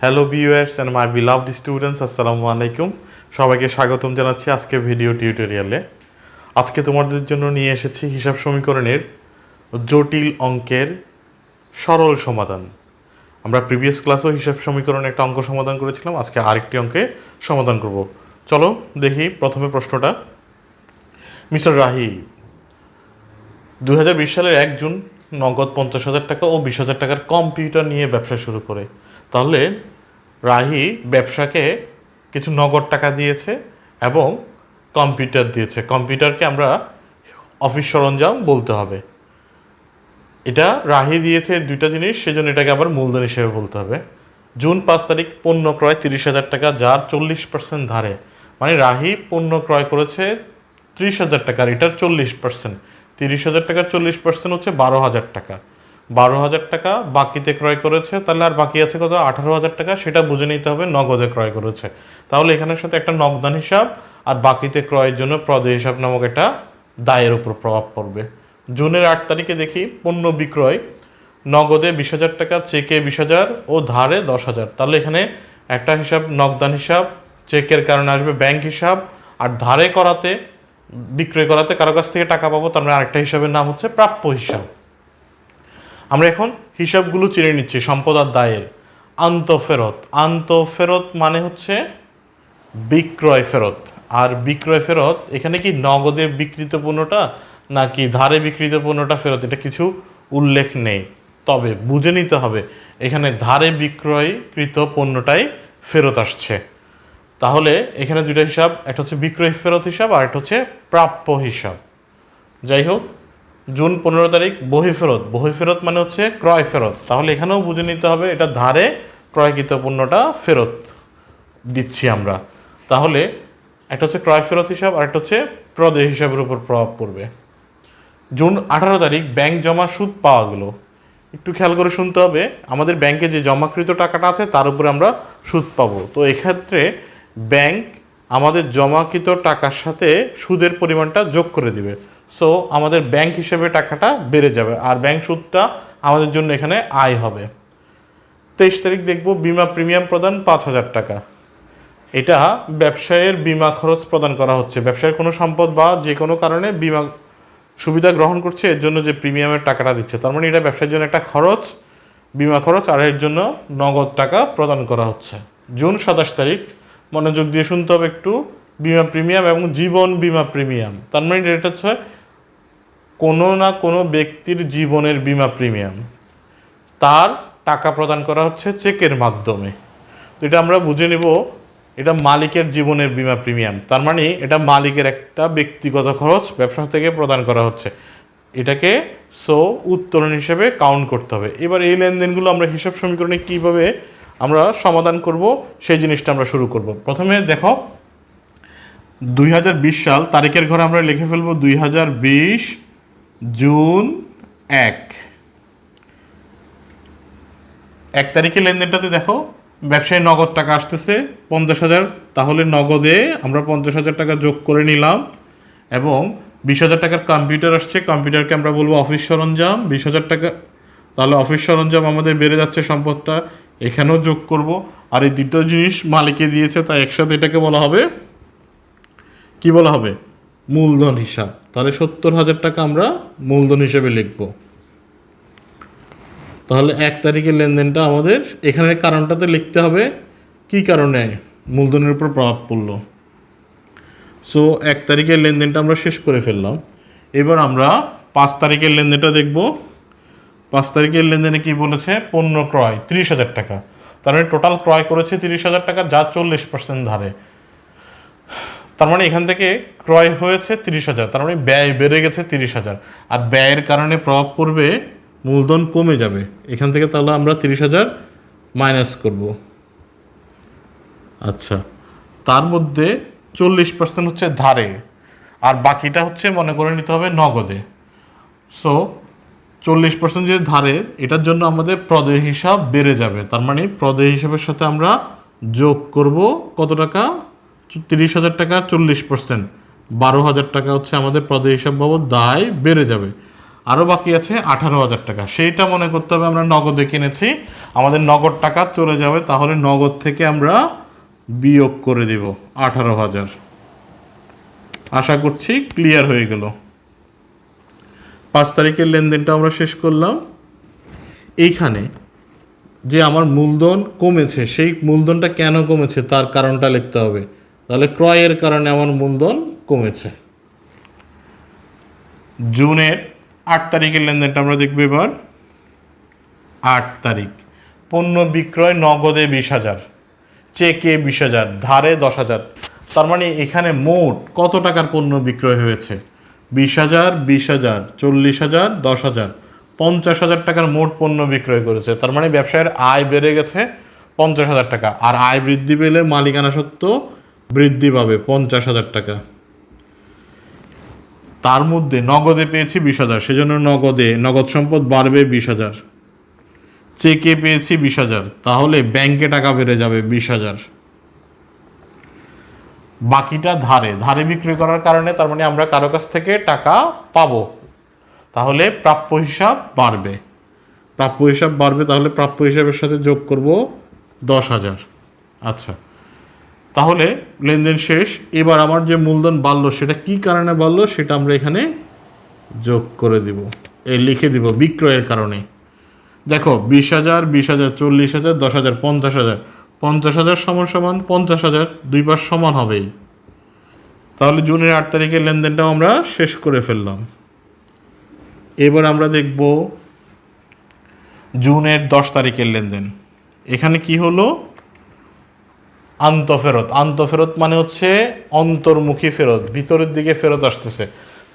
Hello viewers and my beloved students, আসসালামু আলাইকুম। সবাইকে স্বাগতম জানাচ্ছি আজকে ভিডিও টিউটোরিয়ালে। আজকে তোমাদের জন্য নিয়ে এসেছি হিসাব সমীকরণের জটিল অঙ্কের সরল সমাধান। আমরা প্রিভিয়াস ক্লাসেও হিসাব সমীকরণে একটা অঙ্ক সমাধান করেছিলাম, আজকে আরেকটি অঙ্কে সমাধান করব। চলো দেখি প্রথমে প্রশ্নটা। মিস্টার রাহি 2020 সালের 1 জুন নগদ 50,000 টাকা ও 20,000 টাকার কম্পিউটার নিয়ে ব্যবসা শুরু করে। তাহলে রাহি ব্যবসাকে কিছু নগদ টাকা দিয়েছে এবং কম্পিউটার দিয়েছে। কম্পিউটারকে আমরা অফিস সরঞ্জাম বলতে হবে। এটা রাহি দিয়েছে দুইটা জিনিস, সেজন্য এটাকে আবার মূলধন হিসেবে বলতে হবে। জুন 5 তারিখ পণ্য ক্রয় 30,000 টাকা, যার 40% ধারে। মানে রাহি পণ্য ক্রয় করেছে 30,000 টাকার, এটার 40%। 30,000 টাকার 40% হচ্ছে 12,000 টাকা। 12,000 টাকা বাকিতে ক্রয় করেছে, তাহলে আর বাকি আছে কত? 18,000 টাকা। সেটা বুঝে নিতে হবে নগদে ক্রয় করেছে। তাহলে এখানের সাথে একটা নগদান হিসাব আর বাকিতে ক্রয়ের জন্য প্রদেয় হিসাব নামক একটা দায়ের উপর প্রভাব পড়বে। জুনের 8 তারিখে দেখি পণ্য বিক্রয় নগদে 20,000 টাকা, চেকে 20,000 ও ধারে 10,000। তাহলে এখানে একটা হিসাব নগদান হিসাব, চেকের কারণে আসবে ব্যাংক হিসাব, আর ধারে করাতে বিক্রয় করাতে কারো কাছ থেকে টাকা পাবো, তার মানে আরেকটা হিসাবের নাম হচ্ছে প্রাপ্য হিসাব। আমরা এখন হিসাবগুলো চিনে নিচ্ছি। সম্পদ আর দায়ের। আন্তঃফেরত। আন্তঃফেরত মানে হচ্ছে বিক্রয় ফেরত। আর বিক্রয় ফেরত এখানে কি নগদে বিক্রিত পণ্যটা নাকি ধারে বিক্রিত পণ্যটা ফেরত, এটা কিছু উল্লেখ নেই। তবে বুঝে নিতে হবে এখানে ধারে বিক্রয়কৃত পণ্যটাই ফেরত আসছে। তাহলে এখানে দুইটা হিসাব, একটা হচ্ছে বিক্রয় ফেরত হিসাব আর একটা হচ্ছে প্রাপ্য হিসাব। যাই হোক, জুন 15 তারিখ বহিঃফেরত। বহিঃফেরত মানে হচ্ছে ক্রয় ফেরত। তাহলে এখানেও বুঝে নিতে হবে এটা ধারে ক্রয়কৃত পণ্যটা ফেরত দিচ্ছি আমরা। তাহলে একটা হচ্ছে ক্রয় ফেরত হিসাব আর একটা হচ্ছে প্রদেয় হিসাবের উপর প্রভাব পড়বে। জুন 18 তারিখ ব্যাংক জমা সুদ পাওয়া গেল। একটু খেয়াল করে শুনতে হবে, আমাদের ব্যাংকে যে জমাকৃত টাকাটা আছে তার উপরে আমরা সুদ পাবো। তো এক্ষেত্রে ব্যাংক আমাদের জমাকৃত টাকার সাথে সুদের পরিমাণটা যোগ করে দিবে। সো আমাদের ব্যাংক হিসেবে টাকাটা বেড়ে যাবে, আর ব্যাংক সুদটা আমাদের জন্য এখানে আয় হবে। 23 তারিখ দেখব বিমা প্রিমিয়াম প্রদান 5,000 টাকা। এটা ব্যবসায়ের বিমা খরচ প্রদান করা হচ্ছে। ব্যবসায়ের কোনো সম্পদ বা যে কোনো কারণে বিমা সুবিধা গ্রহণ করছে, এর জন্য যে প্রিমিয়ামের টাকাটা দিচ্ছে, তার মানে এটা ব্যবসার জন্য একটা খরচ, বিমা খরচ, আর এর জন্য নগদ টাকা প্রদান করা হচ্ছে। জুন 27 তারিখ মনোযোগ দিয়ে শুনতে হবে একটু। বিমা প্রিমিয়াম এবং জীবন বিমা প্রিমিয়াম, তার মানে এটা হচ্ছে কোনো না কোনো ব্যক্তির জীবনের বিমা প্রিমিয়াম, তার টাকা প্রদান করা হচ্ছে চেকের মাধ্যমে। তো এটা আমরা বুঝে নেব এটা মালিকের জীবনের বিমা প্রিমিয়াম, তার মানে এটা মালিকের একটা ব্যক্তিগত খরচ ব্যবসা থেকে প্রদান করা হচ্ছে। এটাকে উত্তোলন হিসেবে কাউন্ট করতে হবে। এবার এই লেনদেনগুলো আমরা হিসাব সমীকরণে কীভাবে আমরা সমাধান করব সেই জিনিসটা আমরা শুরু করব। প্রথমে দেখো 2020 সাল তারিখের ঘরে আমরা লিখে ফেলবো 2020 জুন 1 তারিখে লেনদেনটাতে দেখো ব্যবসায়ী নগদ টাকা আসতেছে 50,000। তাহলে নগদে আমরা 50,000 টাকা যোগ করে নিলাম এবং 20,000 টাকার কম্পিউটার আসছে। কম্পিউটারকে আমরা বলবো অফিস সরঞ্জাম। 20,000 টাকা, তাহলে অফিস সরঞ্জাম আমাদের বেড়ে যাচ্ছে সম্পদটা, এখানেও যোগ করব। আর এই দুটো জিনিস মালিকে দিয়েছে, তাই একসাথে এটাকে বলা হবে কি বলা হবে? মূলধন হিসাব। তাহলে 70,000 টাকা আমরা মূলধন হিসেবে লিখব। তাহলে 1 তারিখের লেনদেনটা আমাদের এখানে কারণটাতে লিখতে হবে কি কারণে মূলধনের উপর প্রভাব পড়লো। 1 তারিখের লেনদেনটা আমরা শেষ করে ফেললাম। এবার আমরা 5 তারিখের লেনদেনটা দেখব। 5 তারিখের লেনদেনে কি বলেছে? পণ্য ক্রয় 30,000 টাকা। তার মানে টোটাল ক্রয় করেছে 30,000 টাকা, যার 40% ধারে। তার মানে এখান থেকে ক্রয় হয়েছে 30,000, তার মানে ব্যয় বেড়ে গেছে 30,000, আর ব্যয়ের কারণে প্রভাব পড়বে মূলধন কমে যাবে এখান থেকে। তাহলে আমরা 30,000 মাইনাস করব। আচ্ছা, তার মধ্যে 40% হচ্ছে ধারে আর বাকিটা হচ্ছে মনে করে নিতে হবে নগদে। 40% যে ধারে, এটার জন্য আমাদের প্রদেয় হিসাব বেড়ে যাবে। তার মানে প্রদেয় হিসাবের সাথে আমরা যোগ করব কত টাকা? 30,000 টাকা 40%, 12,000 টাকা হচ্ছে আমাদের প্রদেয় হিসাব বাবদ দায় বেড়ে যাবে। আরও বাকি আছে 18,000 টাকা, সেইটা মনে করতে হবে আমরা নগদে কিনেছি, আমাদের নগদ টাকা চলে যাবে, তাহলে নগদ থেকে আমরা বিয়োগ করে দিব 18,000। আশা করছি ক্লিয়ার হয়ে গেল। 5 তারিখের লেনদেনটা আমরা শেষ করলাম। এইখানে যে আমার মূলধন কমেছে, সেই মূলধনটা কেন কমেছে তার কারণটা লিখতে হবে। তাহলে ক্রয়ের কারণে আমার মূলধন কমেছে। জুনের 8 তারিখের লেনদেনটা আমরা দেখব এবার। 8 তারিখ, পণ্য বিক্রয় নগদে 20,000, চেকে 20,000, ধারে 10,000। তার মানে এখানে মোট কত টাকার পণ্য বিক্রয় হয়েছে? 20,000, 20,000, 40,000, 10,000, 50,000 টাকার মোট পণ্য বিক্রয় করেছে। তার মানে ব্যবসায়ের আয় বেড়ে গেছে 50,000 টাকা, আর আয় বৃদ্ধি পেলে মালিকানা সত্ত্ব বৃদ্ধি পাবে 50,000 টাকা। তার মধ্যে নগদে পেয়েছি 20,000, সেজন্য নগদ সম্পদ বাড়বে 20,000। চেকে পেয়েছি 20,000, তাহলে ব্যাংকে টাকা বেড়ে যাবে 20,000। বাকিটা ধারে বিক্রি করার কারণে, তার মানে আমরা কারো কাছ থেকে টাকা পাবো, তাহলে প্রাপ্য হিসাব বাড়বে। তাহলে প্রাপ্য হিসাবের সাথে যোগ করব 10,000। আচ্ছা, তাহলে লেনদেন শেষ। এবার আমার যে মূলধন বাড়লো সেটা কি কারণে বাড়লো সেটা আমরা এখানে যোগ করে দিব, লিখে দিব বিক্রয়ের কারণে। দেখো 20,000, 20,000, 40,000, 10,000, 50,000, 50,000 সমান 50,000, দুই পাশ সমান হবেই। তাহলে জুনের 8 তারিখের লেনদেনটাও আমরা শেষ করে ফেললাম। এবার আমরা দেখব জুনের 10 তারিখের লেনদেন। এখানে কি হলো? আন্তঃফেরত মানে হচ্ছে অন্তর্মুখী ফেরত, ভিতরের দিকে ফেরত আসতেছে।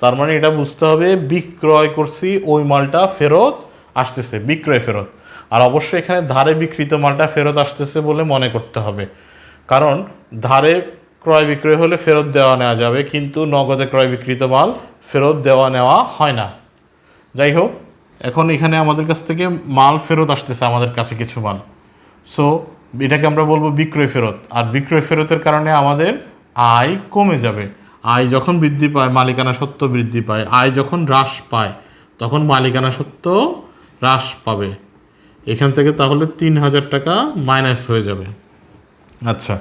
তার মানে এটা বুঝতে হবে বিক্রয় করছি, ওই মালটা ফেরত আসতেছে, বিক্রয় ফেরত। আর অবশ্যই এখানে ধারে বিক্রিত মালটা ফেরত আসতেছে বলে মনে করতে হবে, কারণ ধারে ক্রয় বিক্রয় হলে ফেরত দেওয়া নেওয়া যাবে, কিন্তু নগদে ক্রয় বিক্রিত মাল ফেরত দেওয়া নেওয়া হয় না। যাই হোক, এখন এখানে আমাদের কাছ থেকে মাল ফেরত আসতেছে, আমাদের কাছে কিছু মাল, সো এটাকে আমরা বলবো বিক্রয় ফেরত। আর বিক্রয় ফেরতের কারণে আমাদের আয় কমে যাবে। আয় যখন বৃদ্ধি পায় মালিকানা সত্ত্ব বৃদ্ধি পায়, আয় যখন হ্রাস পায় তখন মালিকানা সত্ত্ব হ্রাস পাবে। এখান থেকে তাহলে 3,000 টাকা মাইনাস হয়ে যাবে। আচ্ছা,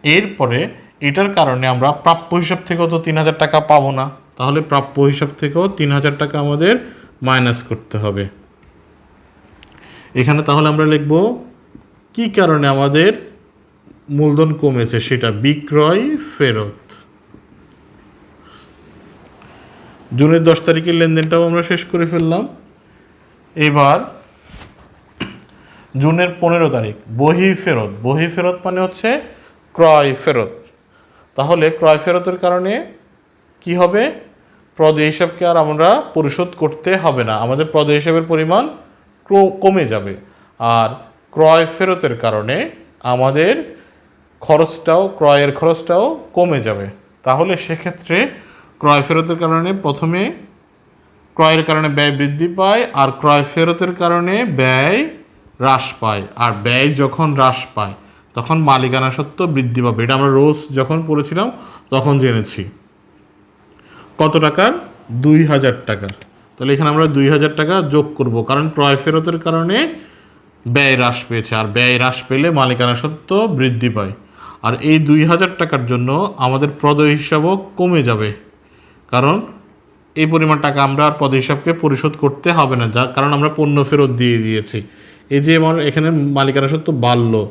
এরপরে এটার কারণে আমরা প্রাপ্য হিসাব থেকেও তো 3,000 টাকা পাবো না, তাহলে প্রাপ্য হিসাব থেকেও 3,000 টাকা আমাদের মাইনাস করতে হবে। এখানে তাহলে আমরা লিখব কি কারণে আমাদের মূলধন কমেছে, সেটা বিক্রয় ফেরত। জুনের 10 তারিখের লেনদেনটাও আমরা শেষ করে ফেললাম। এবার জুনের 15 তারিখ, বহি ফেরত মানে হচ্ছে ক্রয় ফেরত। তাহলে ক্রয় ফেরতের কারণে কি হবে? প্রদেয় হিসাবকে আর আমরা পরিশোধ করতে হবে না, আমাদের প্রদেয় হিসাবের পরিমাণ কমে যাবে। আর ক্রয় ফেরতের কারণে আমাদের ক্রয়ের খরচটাও কমে যাবে। তাহলে সেক্ষেত্রে ক্রয় ফেরতের কারণে প্রথমে ক্রয়ের কারণে ব্যয় বৃদ্ধি পায়, আর ক্রয় ফেরতের কারণে ব্যয় হ্রাস পায়। আর ব্যয় যখন হ্রাস পায় তখন মালিকানা সত্ত্ব বৃদ্ধি পাবে। এটা আমরা রোজ যখন পড়েছিলাম তখন জেনেছি। কত টাকার? 2,000 টাকার। তাহলে এখানে আমরা 2,000 টাকা যোগ করব, কারণ ক্রয় ফেরতের কারণে ব্যয় হ্রাস পেয়েছে, আর ব্যয় হ্রাস পেলে মালিকানা সত্ত্ব বৃদ্ধি পায়। আর এই 2,000 টাকার জন্য আমাদের প্রদেয় হিসাবও কমে যাবে, কারণ এই পরিমাণ টাকা আমরা আর প্রদেয় হিসাবকে পরিশোধ করতে হবে না, যার কারণ আমরা পণ্য ফেরত দিয়ে দিয়েছি। এই যে আমার এখানে মালিকানা সত্ত্ব বাড়লো,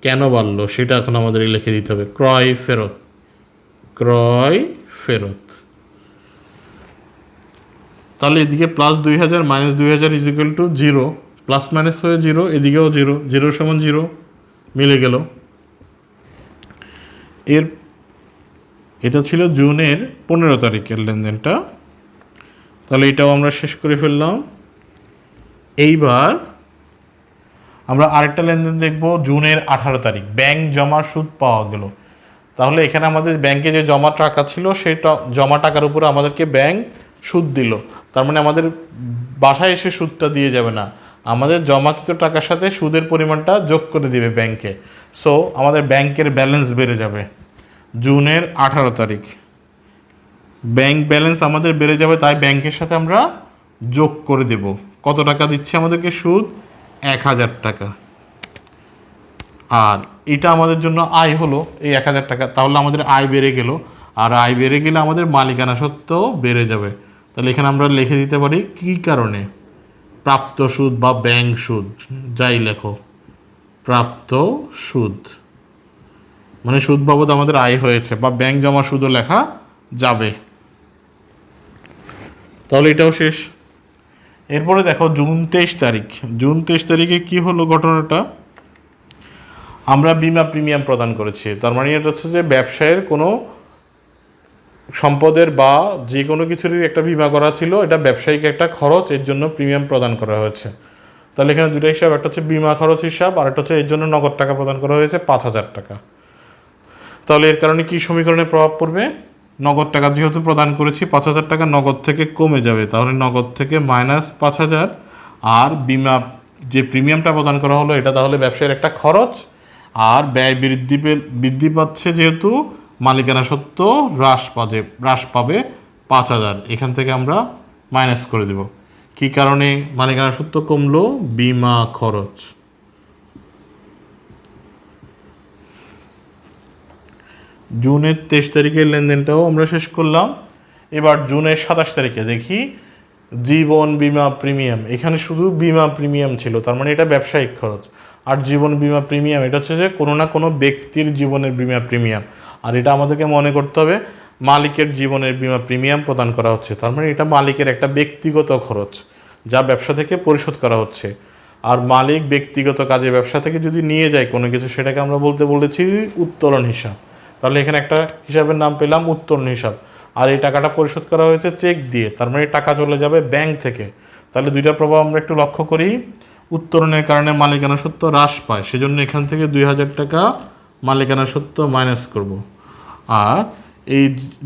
কেন বাড়লো সেটা এখন আমাদের লিখে দিতে হবে। ক্রয় ফেরত। তাহলে এদিকে plus 2,000 minus 2,000 is equal to 0, plus minus হয়ে 0, এদিকেও 0, 0 সমান 0 মিলে গেল। এটা ছিল জুনের 15 তারিখের লেনদেনটা। তাহলে এটাও আমরা শেষ করে ফেললাম। এইবার আমরা আরেকটা লেনদেন দেখব, জুনের 18 তারিখ, ব্যাংক জমা সুদ পাওয়া গেল। তাহলে এখানে আমাদের ব্যাংকে যে জমা টাকা ছিল সেই জমা টাকার উপরে আমাদেরকে ব্যাংক সুদ দিল। তার মানে আমাদের বাসায় এসে সুদটা দিয়ে যাবে না, আমাদের জমাকৃত টাকার সাথে সুদের পরিমাণটা যোগ করে দিবে ব্যাংকে। সো আমাদের ব্যাংকের ব্যালেন্স বেড়ে যাবে। জুনের 18 তারিখ ব্যাংক ব্যালেন্স আমাদের বেড়ে যাবে, তাই ব্যাংকের সাথে আমরা যোগ করে দেব। কত টাকা দিচ্ছে আমাদেরকে সুদ? 1000 টাকা। আর এটা আমাদের জন্য আয় হলো এই 1000 টাকা, তাহলে আমাদের আয় বেড়ে গেল। আর আয় বেড়ে গেলে আমাদের মালিকানা সত্ত্বেও বেড়ে যাবে। তাহলে এখানে আমরা লিখে দিতে পারি কী কারণে? প্রাপ্ত সুদ বা ব্যাংক সুদ, যাই লেখো, প্রাপ্ত সুদ মানে সুদ বাবদ আমাদের আয় হয়েছে, বা ব্যাংক জমা সুদও লেখা যাবে। তাহলে এটাও শেষ। এরপরে দেখো জুন 23 তারিখ। জুন 23 তারিখে কি হলো ঘটনাটা? আমরা বিমা প্রিমিয়াম প্রদান করেছি। তার মানে এটা হচ্ছে যে ব্যবসায়ের কোনো সম্পদের বা যে কোনো কিছুরই একটা বিমা করা ছিল, এটা ব্যবসায়িক একটা খরচ, এর জন্য প্রিমিয়াম প্রদান করা হয়েছে। তাহলে এখানে দুটো হিসাব, একটা হচ্ছে বিমা খরচ হিসাব, আর একটা হচ্ছে এর জন্য নগদ টাকা প্রদান করা হয়েছে 5000 টাকা। তাহলে এর কারণে কি সমীকরণে প্রভাব পড়বে? নগদ টাকা যেহেতু প্রদান করেছি 5000 টাকা নগদ থেকে কমে যাবে, তাহলে নগদ থেকে -5000। আর বিমা যে প্রিমিয়ামটা প্রদান করা হলো এটা তাহলে ব্যবসায়ের একটা খরচ, আর ব্যয় বৃদ্ধি পাচ্ছে যেহেতু মালিকানা সত্ত্ব হ্রাস পাবে 5000। এখান থেকে আমরা মাইনাস করে দেব। কি কারণে মালিকানা সত্ত্ব কমলো? বিমা খরচ। জুনের 23 তারিখের লেনদেনটাও আমরা শেষ করলাম। এবার জুনের 27 তারিখে দেখি জীবন বিমা প্রিমিয়াম। এখানে শুধু বিমা প্রিমিয়াম ছিল, তার মানে এটা ব্যবসায়িক খরচ। আর জীবন বিমা প্রিমিয়াম এটা হচ্ছে যে কোনো না কোনো ব্যক্তির জীবনের বিমা প্রিমিয়াম, আর এটা আমাদেরকে মনে করতে হবে মালিকের জীবনের বিমা প্রিমিয়াম প্রদান করা হচ্ছে। তার মানে এটা মালিকের একটা ব্যক্তিগত খরচ যা ব্যবসা থেকে পরিশোধ করা হচ্ছে। আর মালিক ব্যক্তিগত কাজে ব্যবসা থেকে যদি নিয়ে যায় কোনো কিছু, সেটাকে আমরা বলেছি উত্তোলন হিসাব। তাহলে এখানে একটা হিসাবের নাম পেলাম উত্তোলন হিসাব। আর এই টাকাটা পরিশোধ করা হয়েছে চেক দিয়ে, তার মানে টাকা চলে যাবে ব্যাংক থেকে। তাহলে দুইটা প্রভাব আমরা একটু লক্ষ্য করি। উত্তোলনের কারণে মালিকানা সত্ত্ব হ্রাস পায়, সেজন্য এখান থেকে 2000 টাকা মালিকানা সত্ত্ব মাইনাস করব। আর এই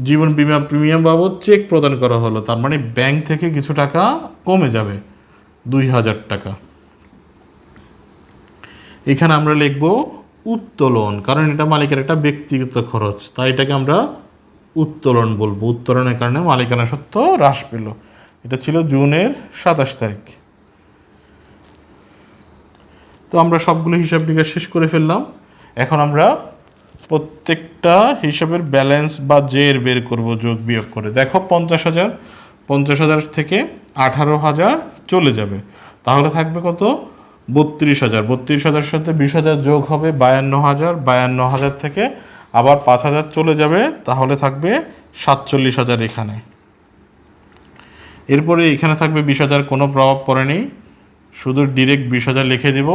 জীবন বিমা প্রিমিয়াম বাবদ চেক প্রদান করা হলো, তার মানে ব্যাংক থেকে কিছু টাকা কমে যাবে 2000 টাকা। এখানে আমরা লিখব উত্তোলন, কারণ এটা মালিকের একটা ব্যক্তিগত খরচ, তাই এটাকে আমরা উত্তোলন বলবো। উত্তোলনের কারণে মালিকানা সত্ত্ব হ্রাস পেল। এটা ছিল জুনের 27 তারিখ। তো আমরা সবগুলো হিসাব নিকাশ শেষ করে ফেললাম। এখন আমরা প্রত্যেকটা হিসাবের ব্যালেন্স বা জের বের করব যোগ বিয়োগ করে। দেখো 50,000 থেকে 18,000 চলে যাবে, তাহলে থাকবে কত? 32,000। 32,000 সাথে 20,000 যোগ হবে 52,000। 52,000 থেকে আবার 5,000 চলে যাবে, তাহলে থাকবে 47,000 এখানে। এরপরে এখানে থাকবে 20,000, কোনো প্রভাব পড়েনি, শুধু ডিরেক্ট 20,000 লিখে দিব।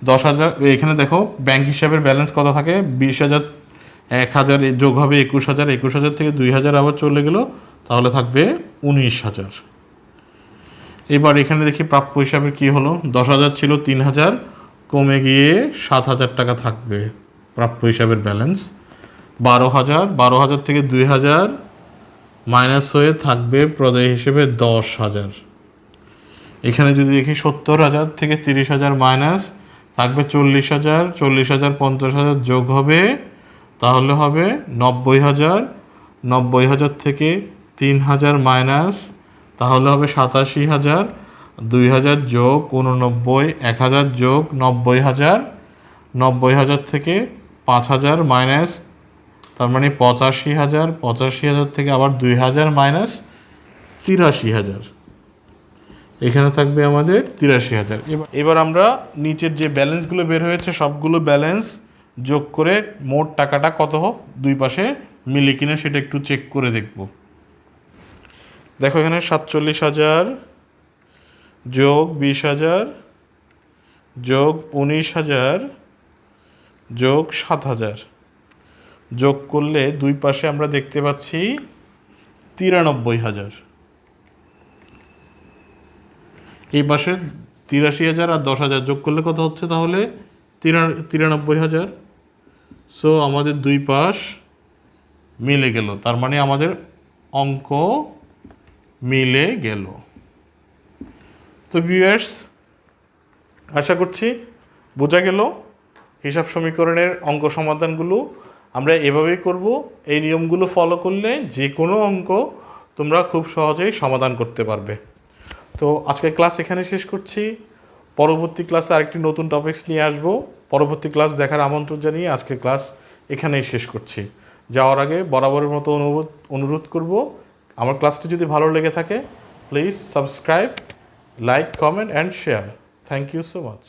10,000 এখানে দেখো ব্যাংক হিসাবের ব্যালেন্স কত থাকে? 20,000, 1,000 যোগ হবে 21,000। 21,000 থেকে 2,000 আবার চলে গেল, তাহলে থাকবে 19,000। এবার এখানে দেখি প্রাপ্য হিসাবে কি হলো। 10,000 ছিল, 3,000 কমে গিয়ে 7,000 টাকা থাকবে প্রাপ্য হিসাবের ব্যালেন্স। 12,000 থেকে 2,000 মাইনাস হয়ে থাকবে প্রদেয় হিসেবে 10,000। এখানে যদি দেখি 70,000 থেকে 30,000 মাইনাস থাকবে 40,000। 40,000 50,000 যোগ হবে, তাহলে হবে 90,000। 90,000 থেকে 3,000 মাইনাস, তাহলে হবে 87,000। 2,000 যোগ 89, 1,000 যোগ 90,000। 90,000 থেকে 5,000 মাইনাস, তার মানে 85,000। 85,000 থেকে আবার 2,000 মাইনাস 83,000। এখানে থাকবে আমাদের 83,000। এবার আমরা নিচের যে ব্যালেন্সগুলো বের হয়েছে সবগুলো ব্যালেন্স যোগ করে মোট টাকাটা কত হোক দুই পাশে মিলে কিনা সেটা একটু চেক করে দেখব। দেখো এখানে 47,000 যোগ 20,000 যোগ 19,000 যোগ 7,000 যোগ করলে দুই পাশে আমরা দেখতে পাচ্ছি 93,000। এই পাশে 83,000 আর 10,000 যোগ করলে কত হচ্ছে? তাহলে 93,000। সো আমাদের দুই পাশ মিলে গেল, তার মানে আমাদের অঙ্ক মিলে গেল। তো ভিউয়ার্স, আশা করছি বোঝা গেল হিসাব সমীকরণের অঙ্ক সমাধানগুলো আমরা এভাবেই করব। এই নিয়মগুলো ফলো করলে যে কোনো অঙ্ক তোমরা খুব সহজেই সমাধান করতে পারবে। তো আজকে ক্লাস এখানে শেষ করছি। পরবর্তী ক্লাসে আরেকটি নতুন টপিকস নিয়ে আসব। পরবর্তী ক্লাস দেখার আমন্ত্রণ জানিয়ে আজকে ক্লাস এখানেই শেষ করছি। যাওয়ার আগে বরাবরের মতো অনুরোধ করব, আমার ক্লাসটি যদি ভালো লেগে থাকে please subscribe, like, comment and share. Thank you so much.